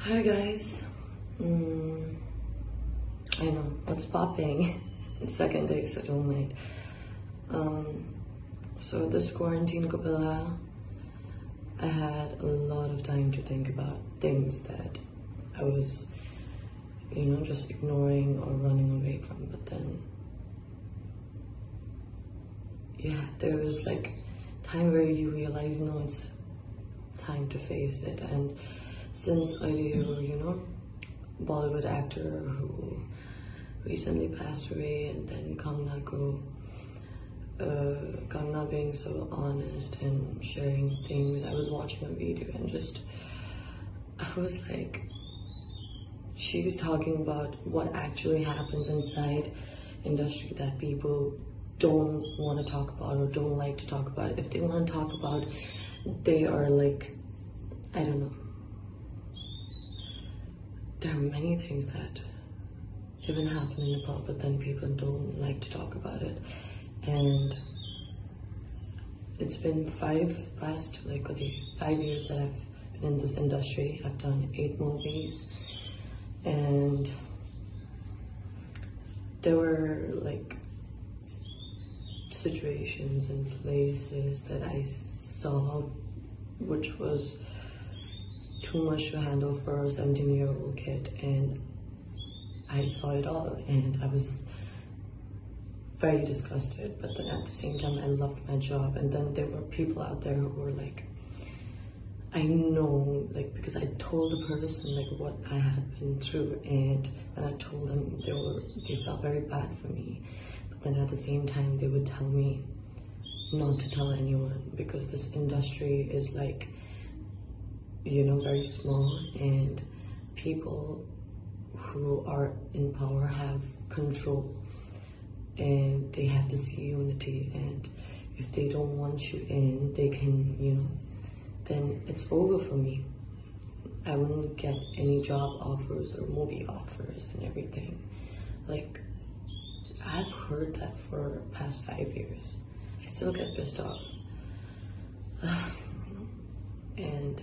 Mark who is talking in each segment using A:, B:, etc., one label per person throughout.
A: Hi guys. I know what's popping. It's second day, so don't mind. So this quarantine kapila, I had a lot of time to think about things that I was, just ignoring or running away from. But then, yeah, there was like time where you realize, no, it's time to face it. And since earlier, Bollywood actor who recently passed away, and then Kangna being so honest and sharing things. I was watching a video and I was like, she's talking about what actually happens inside industry that people don't want to talk about or don't like to talk about. If they want to talk about, they are like, I don't know. There are many things that even happen in Nepal, but then people don't like to talk about it. And it's been 5 years that I've been in this industry. I've done 8 movies, and there were like situations and places that I saw which was too much to handle for a 17-year-old kid, and I saw it all and I was very disgusted. But then at the same time, I loved my job. And then there were people out there who were like, I know, like, because I told the person like what I had been through, and when I told them, they felt very bad for me. But then at the same time, they would tell me not to tell anyone, because this industry is like, very small, and people who are in power have control, and they have this unity, and if they don't want you in, they can, then it's over for me. I wouldn't get any job offers or movie offers and everything. Like, I've heard that for past 5 years. I still get pissed off. And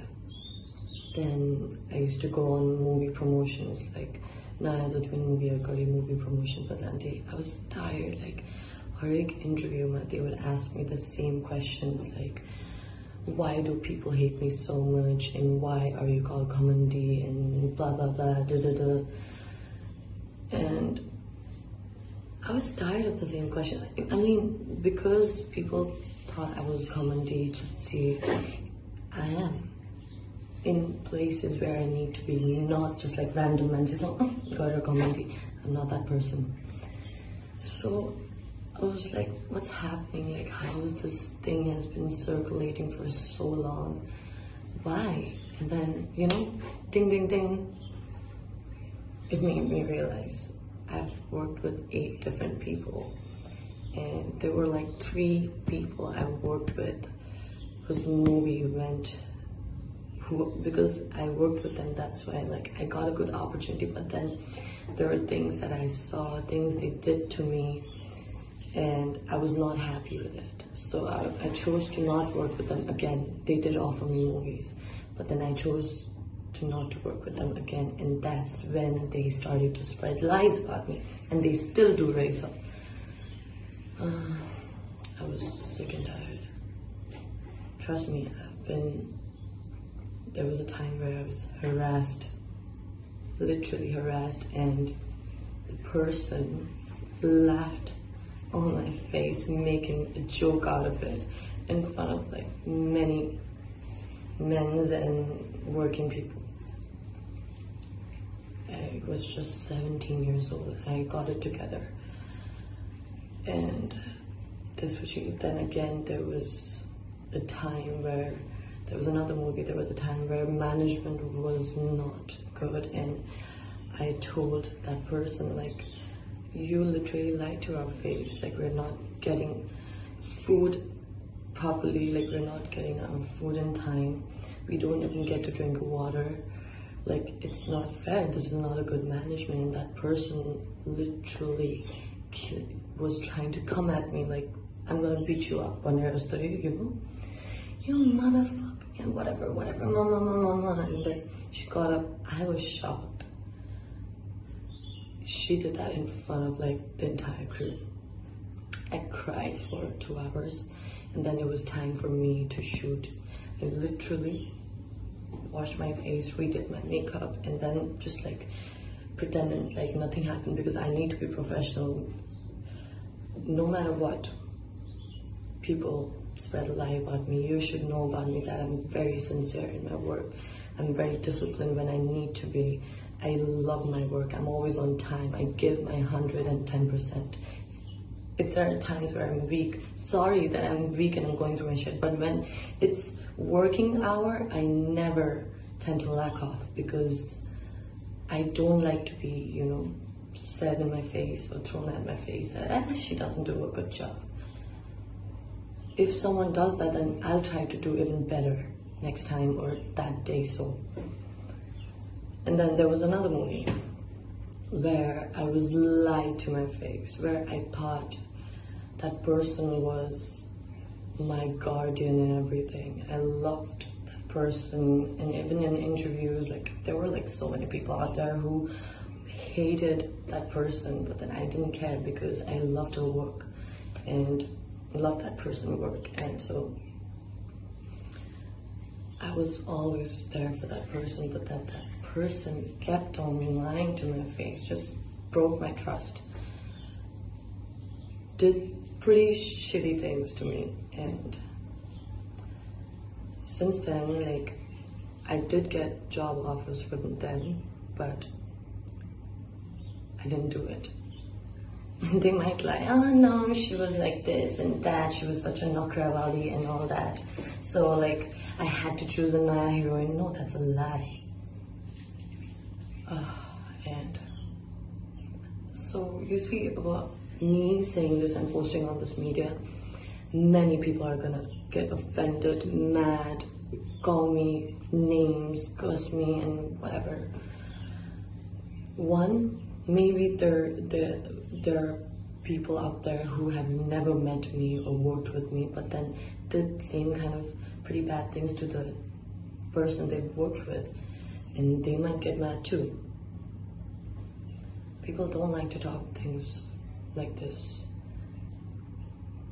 A: then I used to go on movie promotions, like, movie promotion, but then I was tired, like, every interview, they would ask me the same questions, like, why do people hate me so much, and why are you called Kamandi, and blah, blah, blah, da, da, da. And I was tired of the same question. I mean, because people thought I was Kamandi, Tutsi, I am in places where I need to be, not just like random men say, got a comedy. I'm not that person. So I was like, what's happening? Like, how is this thing has been circulating for so long? Why? And then, ding, ding, ding. It made me realize I've worked with 8 different people, and there were like 3 people I worked with whose movie went, because I worked with them, that's why like I got a good opportunity. But then there were things that I saw, things they did to me, and I was not happy with it. So I chose to not work with them again. They did offer me movies, but then I chose to not work with them again, and that's when they started to spread lies about me, and they still do, Raisa. I was sick and tired. Trust me, there was a time where I was harassed, literally harassed, and the person laughed on my face, making a joke out of it in front of like many men's and working people. I was just 17 years old. I got it together. And then again, there was a time where there was another movie, there was a time where management was not good, and I told that person, like, you literally lied to our face, like, we're not getting food properly, like, we're not getting our food in time, we don't even get to drink water, like, it's not fair, this is not a good management. And that person literally was trying to come at me like, I'm gonna beat you up on your study, you motherfucker. and whatever, mama. And then she got up. I was shocked. She did that in front of like the entire crew. I cried for 2 hours, and then it was time for me to shoot. I literally washed my face, redid my makeup, and then just like pretending like nothing happened, because I need to be professional. No matter what people spread a lie about me, you should know about me that I'm very sincere in my work. I'm very disciplined when I need to be. I love my work. I'm always on time. I give my 110%. If there are times where I'm weak, sorry that I'm weak and I'm going through my shit, but when it's working hour, I never tend to lack off, because I don't like to be, you know, said in my face or thrown at my face that she doesn't do a good job. If someone does that, then I'll try to do even better next time or that day. So, and then there was another movie where I was lied to my face, where I thought that person was my guardian and everything. I loved that person, and even in interviews, like there were like so many people out there who hated that person, but then I didn't care because I loved her work and loved that person's work. And so I was always there for that person, but that person kept on lying to my face, just broke my trust, did pretty shitty things to me. And since then, like, I did get job offers from them, but I didn't do it. They might lie, oh no, she was like this and that, she was such a nokrawali and all that, so like I had to choose a Naya heroine. No, that's a lie. And so you see, about me saying this and posting on this media, many people are gonna get offended, mad, call me names, curse me and whatever. One, maybe there are people out there who have never met me or worked with me, but then did same kind of pretty bad things to the person they've worked with, and they might get mad too. People don't like to talk things like this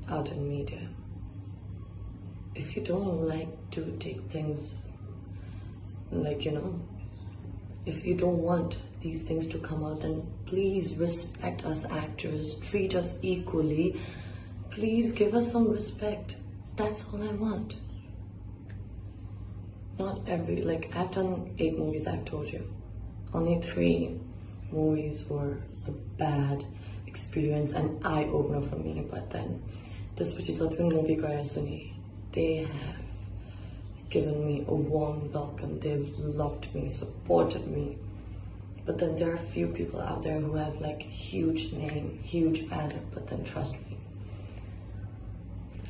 A: out in media. If you don't like to take things like, you know, if you don't want these things to come out, then please respect us actors, treat us equally. Please give us some respect. That's all I want. Not every, like, I've done 8 movies, I've told you. Only 3 movies were a bad experience, an eye-opener for me, but then this particular movie, they have given me a warm welcome. They've loved me, supported me. But then there are a few people out there who have like huge name, huge banner, but then trust me,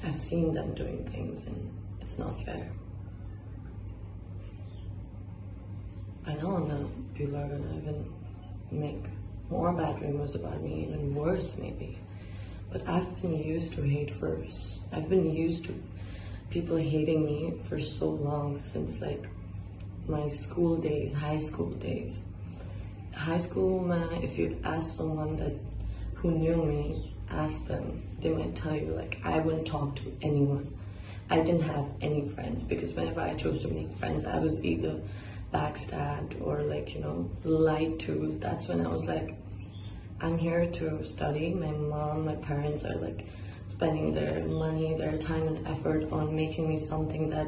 A: I've seen them doing things and it's not fair. I know now people are gonna even make more bad rumors about me, even worse maybe. But I've been used to hate first. I've been used to people hating me for so long, since like my school days, high school days. High school, man, if you ask someone that who knew me, ask them, they might tell you like I wouldn't talk to anyone. I didn't have any friends, because whenever I chose to make friends, I was either backstabbed or like, you know, lied to. That's when I was like, I'm here to study. My mom, my parents are like spending their money, their time and effort on making me something that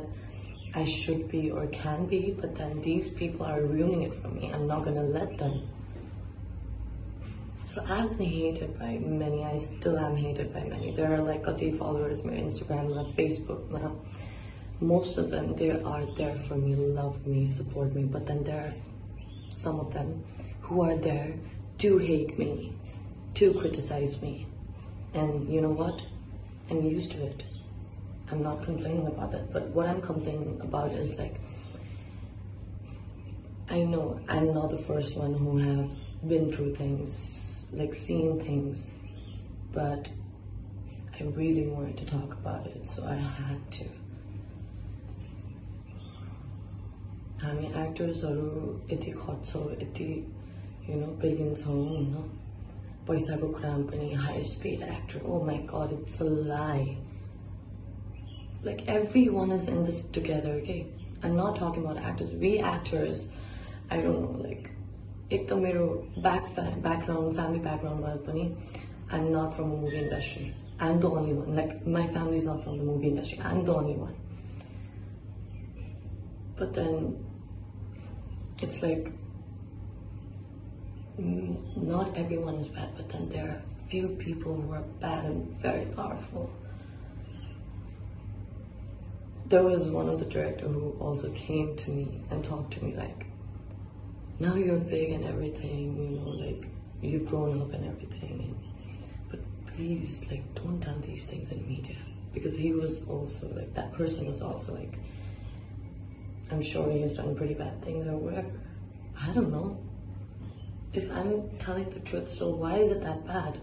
A: I should be or can be, but then these people are ruining it for me. I'm not gonna let them. So I've been hated by many. I still am hated by many. There are like Kati followers, my Instagram, my Facebook, most of them, they are there for me, love me, support me, but then there are some of them who are there to hate me, to criticize me. And you know what? I'm used to it. I'm not complaining about it, but what I'm complaining about is like, I know I'm not the first one who have been through things, like seen things, but I really wanted to talk about it, so I had to. हामी एक्टर्सहरू यति खट्छौँ यति पेलिन्छौँ होइन पैसाको कुरामा पनि highest paid actor oh my god it's a lie like everyone is in this together okay I'm not talking about actors we actors I don't know like ek ta mero background family background ma pani I'm not from the movie industry I'm the only one like my family is not from the movie industry I'm the only one but then it's like not everyone is bad but then there are few people who are bad and very powerful. There was one of the director who also came to me and talked to me like now you're big and everything like you've grown up and everything but please like don't tell these things in media because he was also like that person was also like I'm sure he's done pretty bad things or whatever I don't know if I'm telling the truth so why is it that bad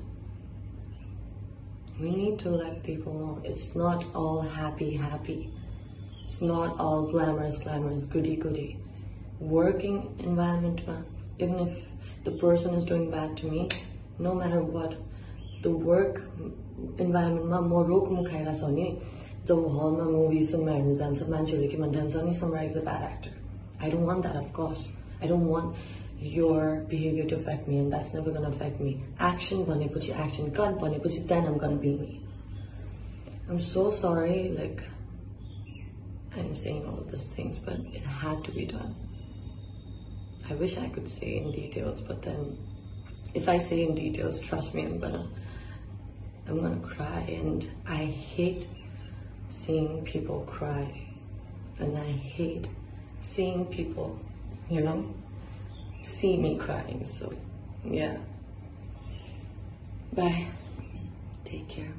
A: we need to let people know it's not all happy it's not all glamorous goody working environment even if the person is doing bad to me no matter what the work environment ma mo rok mu khaira cha ni jab hall ma movies cinema हेर्न जान्छ मान्छेले के भन्छ नि samragyee is a bad actor I don't want that of course I don't want your behavior to affect me and that's never going to affect me action भनेपछि action gun भनेपछि then I'm going to be me I'm so sorry like I'm saying all these things but it had to be done I wish I could say in details but then if I say in details trust me I'm gonna cry and I hate seeing people cry and I hate seeing people see me crying so yeah bye take care